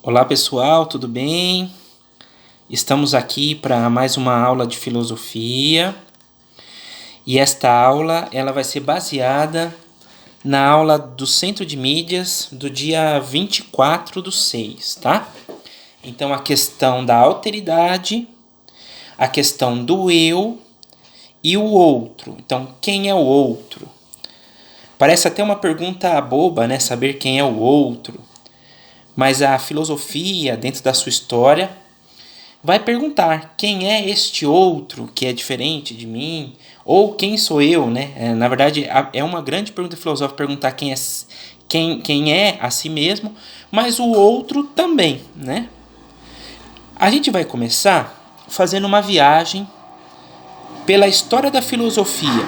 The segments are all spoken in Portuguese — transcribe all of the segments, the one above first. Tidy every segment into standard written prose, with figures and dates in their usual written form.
Olá pessoal, tudo bem? Estamos aqui para mais uma aula de filosofia e esta aula ela vai ser baseada na aula do Centro de Mídias do dia 24/6, tá? Então a questão da alteridade, a questão do eu e o outro. Então quem é o outro? Parece até uma pergunta boba, né? Saber quem é o outro. Mas a filosofia, dentro da sua história, vai perguntar quem é este outro que é diferente de mim, ou quem sou eu, né? Na verdade, é uma grande pergunta filosófica perguntar quem é a si mesmo, mas o outro também, né? A gente vai começar fazendo uma viagem pela história da filosofia.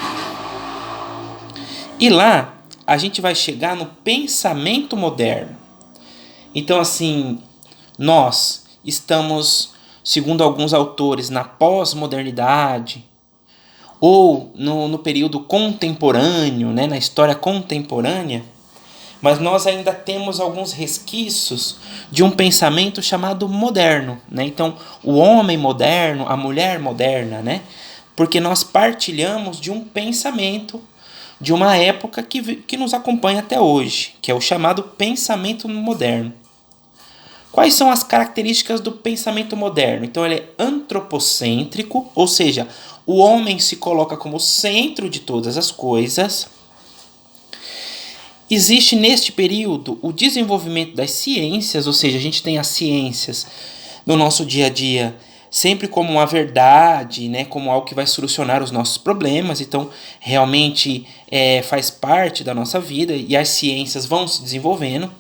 E lá a gente vai chegar no pensamento moderno. Então, assim, nós estamos, segundo alguns autores, na pós-modernidade ou no período contemporâneo, né, na história contemporânea, mas nós ainda temos alguns resquícios de um pensamento chamado moderno, né? Então, o homem moderno, a mulher moderna, né? Porque nós partilhamos de um pensamento de uma época que nos acompanha até hoje, que é o chamado pensamento moderno. Quais são as características do pensamento moderno? Então ele é antropocêntrico, ou seja, o homem se coloca como centro de todas as coisas. Existe neste período o desenvolvimento das ciências, ou seja, a gente tem as ciências no nosso dia a dia sempre como uma verdade, né, como algo que vai solucionar os nossos problemas. Então realmente faz parte da nossa vida e as ciências vão se desenvolvendo.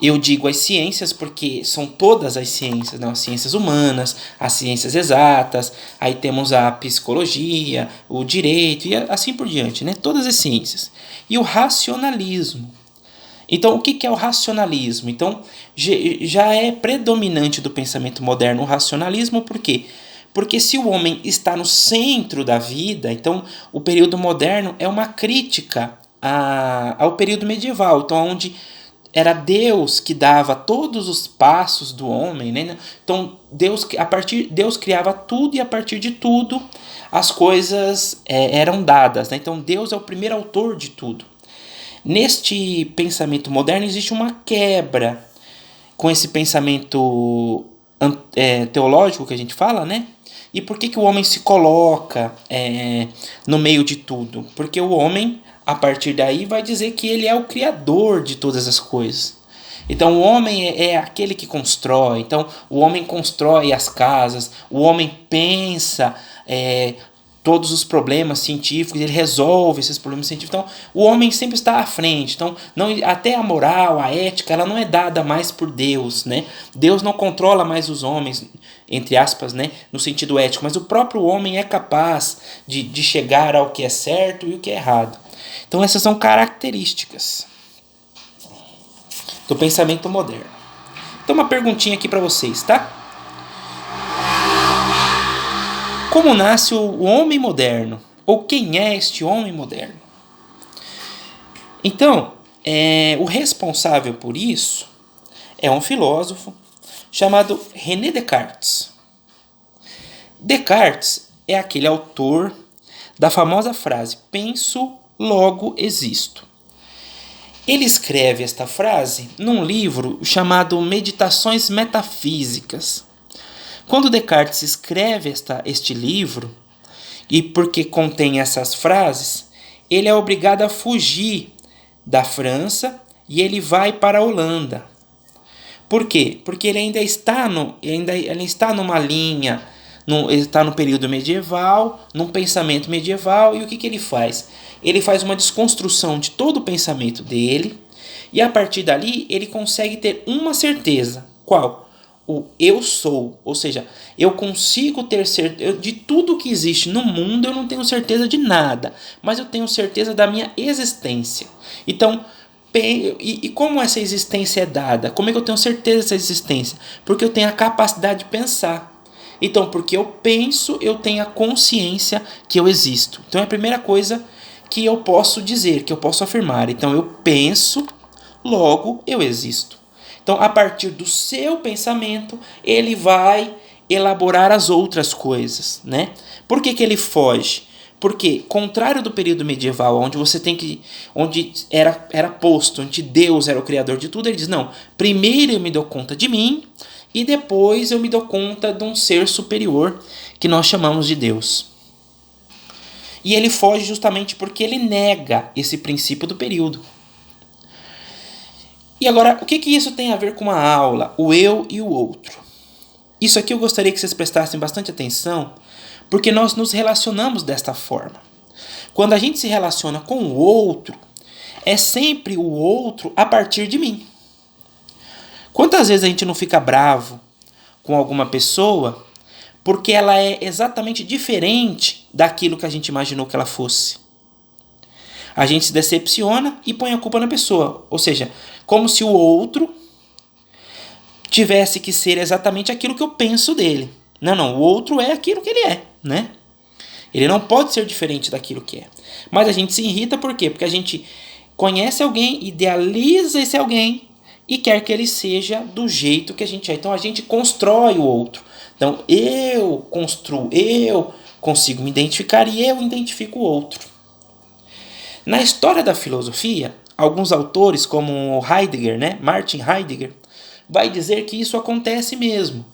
Eu digo as ciências porque são todas as ciências, né? As ciências humanas, as ciências exatas, aí temos a psicologia, o direito e assim por diante, né? Todas as ciências. E o racionalismo. Então, o que é o racionalismo? Então, já é predominante do pensamento moderno o racionalismo, por quê? Porque se o homem está no centro da vida, então o período moderno é uma crítica ao período medieval, então onde era Deus que dava todos os passos do homem, né? Então Deus criava tudo e a partir de tudo as coisas eram dadas, né? Então Deus é o primeiro autor de tudo. Neste pensamento moderno existe uma quebra com esse pensamento teológico que a gente fala, né? E por que o homem se coloca no meio de tudo? Porque o homem, a partir daí, vai dizer que ele é o criador de todas as coisas. Então o homem é aquele que constrói. Então o homem constrói as casas, o homem pensa todos os problemas científicos, ele resolve esses problemas científicos. Então o homem sempre está à frente. Então não, até a moral, a ética, ela não é dada mais por Deus, né? Deus não controla mais os homens, entre aspas, né, no sentido ético, mas o próprio homem é capaz de chegar ao que é certo e o que é errado. Então essas são características do pensamento moderno. Então uma perguntinha aqui para vocês, tá? Como nasce o homem moderno? Ou quem é este homem moderno? Então, o responsável por isso é um filósofo chamado René Descartes. Descartes é aquele autor da famosa frase penso, logo existo. Ele escreve esta frase num livro chamado Meditações Metafísicas. Quando Descartes escreve este livro, e porque contém essas frases, ele é obrigado a fugir da França e ele vai para a Holanda. Por quê? Porque ele ainda está numa linha, ele está no período medieval, num pensamento medieval, e o que ele faz? Ele faz uma desconstrução de todo o pensamento dele, e a partir dali ele consegue ter uma certeza. Qual? O eu sou, ou seja, eu consigo ter certeza de tudo que existe no mundo. Eu não tenho certeza de nada, mas eu tenho certeza da minha existência. Então, e como essa existência é dada? Como é que eu tenho certeza dessa existência? Porque eu tenho a capacidade de pensar. Então, porque eu penso, eu tenho a consciência que eu existo. Então é a primeira coisa que eu posso dizer, que eu posso afirmar. Então eu penso, logo eu existo. Então, a partir do seu pensamento, ele vai elaborar as outras coisas, né? Por que ele foge? Porque, contrário do período medieval, onde era posto, onde Deus era o criador de tudo, ele diz, não, primeiro eu me dou conta de mim e depois eu me dou conta de um ser superior que nós chamamos de Deus. E ele foge justamente porque ele nega esse princípio do período. E agora, o que isso tem a ver com a aula, o eu e o outro? Isso aqui eu gostaria que vocês prestassem bastante atenção, porque nós nos relacionamos desta forma. Quando a gente se relaciona com o outro, é sempre o outro a partir de mim. Quantas vezes a gente não fica bravo com alguma pessoa porque ela é exatamente diferente daquilo que a gente imaginou que ela fosse? A gente se decepciona e põe a culpa na pessoa. Ou seja, como se o outro tivesse que ser exatamente aquilo que eu penso dele. Não, o outro é aquilo que ele é, né? Ele não pode ser diferente daquilo que é. Mas a gente se irrita por quê? Porque a gente conhece alguém, idealiza esse alguém e quer que ele seja do jeito que a gente é. Então a gente constrói o outro. Então eu construo, eu consigo me identificar e eu identifico o outro. Na história da filosofia, alguns autores, como Heidegger, né, Martin Heidegger, vai dizer que isso acontece mesmo.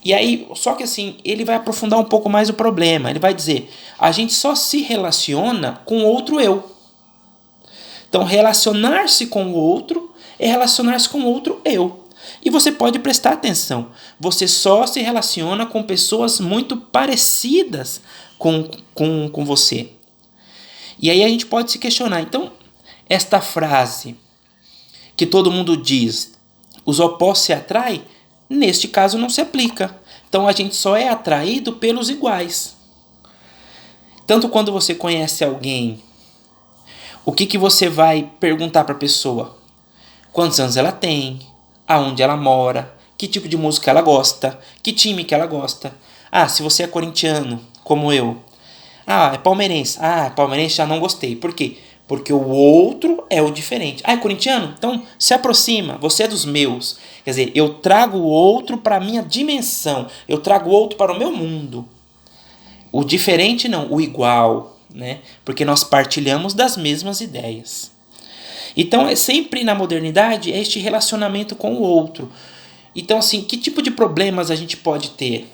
E aí, só que assim, ele vai aprofundar um pouco mais o problema. Ele vai dizer, a gente só se relaciona com outro eu. Então, relacionar-se com o outro é relacionar-se com outro eu. E você pode prestar atenção, você só se relaciona com pessoas muito parecidas com você. E aí a gente pode se questionar. Então, esta frase que todo mundo diz, os opostos se atraem, neste caso não se aplica. Então a gente só é atraído pelos iguais. Tanto quando você conhece alguém, o que você vai perguntar para a pessoa? Quantos anos ela tem? Aonde ela mora? Que tipo de música ela gosta? Que time que ela gosta? Ah, se você é corintiano, como eu. Ah, é palmeirense. Ah, palmeirense já não gostei. Por quê? Porque o outro é o diferente. Ah, é corintiano? Então se aproxima, você é dos meus. Quer dizer, eu trago o outro para a minha dimensão. Eu trago o outro para o meu mundo. O diferente não, o igual, né? Porque nós partilhamos das mesmas ideias. Então, é sempre na modernidade este relacionamento com o outro. Então, assim, que tipo de problemas a gente pode ter?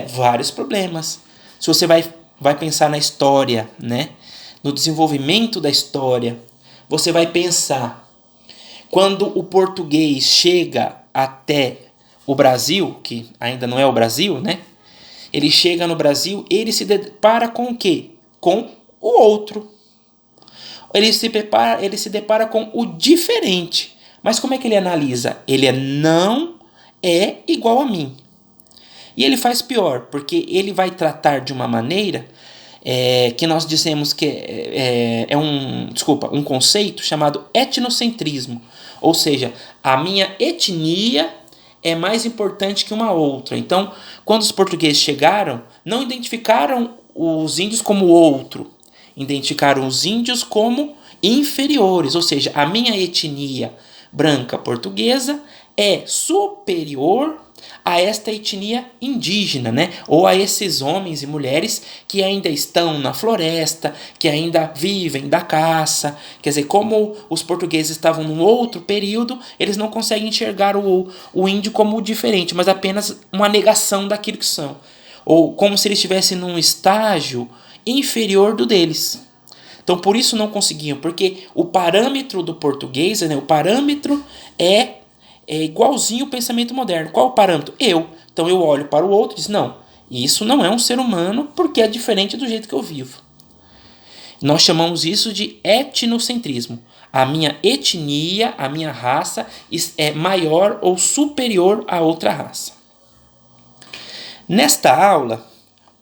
Vários problemas. Se você vai pensar na história, né? No desenvolvimento da história, você vai pensar quando o português chega até o Brasil, que ainda não é o Brasil, né? Ele chega no Brasil, ele se depara com o quê? Com o outro. Ele se depara com o diferente. Mas como é que ele analisa? Ele não é igual a mim. E ele faz pior, porque ele vai tratar de uma maneira que nós dissemos que um conceito chamado etnocentrismo. Ou seja, a minha etnia é mais importante que uma outra. Então, quando os portugueses chegaram, não identificaram os índios como outro, identificaram os índios como inferiores, ou seja, a minha etnia branca portuguesa é superior a esta etnia indígena, né? Ou a esses homens e mulheres que ainda estão na floresta, que ainda vivem da caça. Quer dizer, como os portugueses estavam num outro período, eles não conseguem enxergar o índio como diferente, mas apenas uma negação daquilo que são. Ou como se eles estivessem num estágio inferior do deles. Então, por isso não conseguiam, porque o parâmetro do português, né, o parâmetro é igualzinho o pensamento moderno. Qual o parâmetro? Eu. Então eu olho para o outro e digo, não, isso não é um ser humano porque é diferente do jeito que eu vivo. Nós chamamos isso de etnocentrismo. A minha etnia, a minha raça é maior ou superior a outra raça. Nesta aula,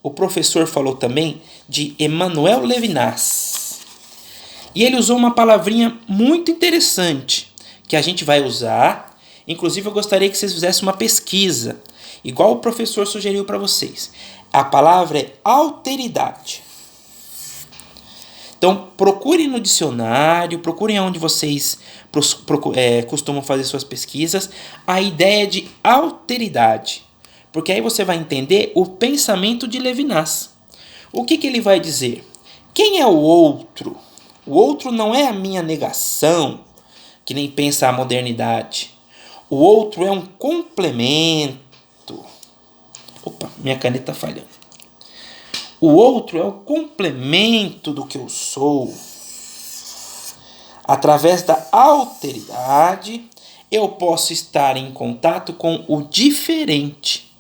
o professor falou também de Emmanuel Levinas. E ele usou uma palavrinha muito interessante que a gente vai usar. Inclusive, eu gostaria que vocês fizessem uma pesquisa, igual o professor sugeriu para vocês. A palavra é alteridade. Então, procurem no dicionário, procurem onde vocês costumam fazer suas pesquisas, a ideia de alteridade. Porque aí você vai entender o pensamento de Levinas. O que ele vai dizer? Quem é o outro? O outro não é a minha negação, que nem pensa a modernidade. O outro é um complemento. Opa, minha caneta falhando. O outro é o complemento do que eu sou. Através da alteridade, eu posso estar em contato com o diferente.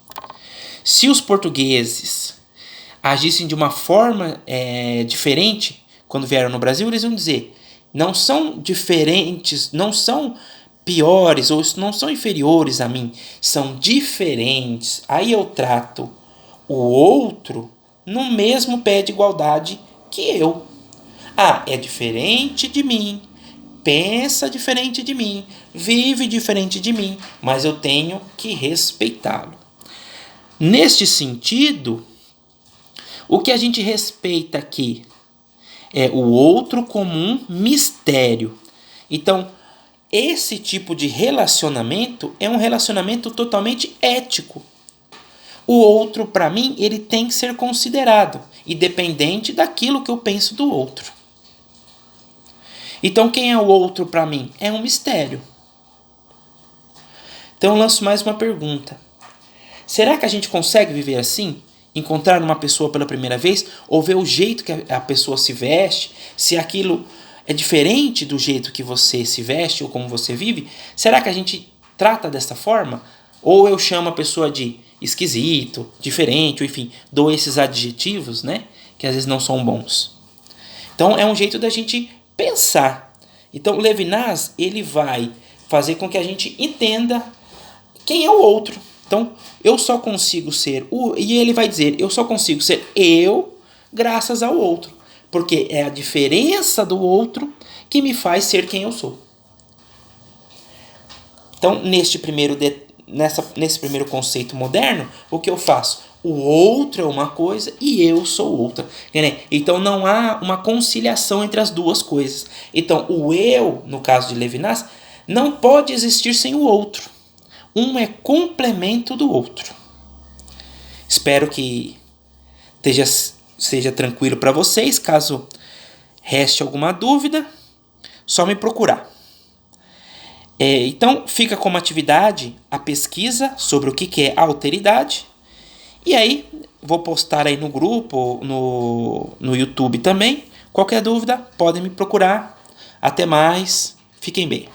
Se os portugueses agissem de uma forma diferente, quando vieram no Brasil, eles iam dizer, não são diferentes, não são piores ou não são inferiores a mim, são diferentes. Aí eu trato o outro no mesmo pé de igualdade que eu. Ah, é diferente de mim, pensa diferente de mim, vive diferente de mim, mas eu tenho que respeitá-lo. Neste sentido, o que a gente respeita aqui é o outro como um mistério. Então, esse tipo de relacionamento é um relacionamento totalmente ético. O outro, para mim, ele tem que ser considerado, independente daquilo que eu penso do outro. Então, quem é o outro para mim? É um mistério. Então, eu lanço mais uma pergunta. Será que a gente consegue viver assim? Encontrar uma pessoa pela primeira vez? Ou ver o jeito que a pessoa se veste? Se aquilo é diferente do jeito que você se veste ou como você vive? Será que a gente trata dessa forma? Ou eu chamo a pessoa de esquisito, diferente, ou enfim, dou esses adjetivos, né? Que às vezes não são bons. Então, é um jeito da gente pensar. Então, Levinas, ele vai fazer com que a gente entenda quem é o outro. Então, eu só consigo ser e ele vai dizer, eu só consigo ser eu graças ao outro, porque é a diferença do outro que me faz ser quem eu sou. Então, nesse primeiro conceito moderno, o que eu faço? O outro é uma coisa e eu sou outra. Então não há uma conciliação entre as duas coisas. Então o eu, no caso de Levinas, não pode existir sem o outro. Um é complemento do outro. Espero que seja tranquilo para vocês. Caso reste alguma dúvida, só me procurar. Então fica como atividade a pesquisa sobre o que é alteridade. E aí vou postar aí no grupo, no YouTube também. Qualquer dúvida, podem me procurar. Até mais. Fiquem bem.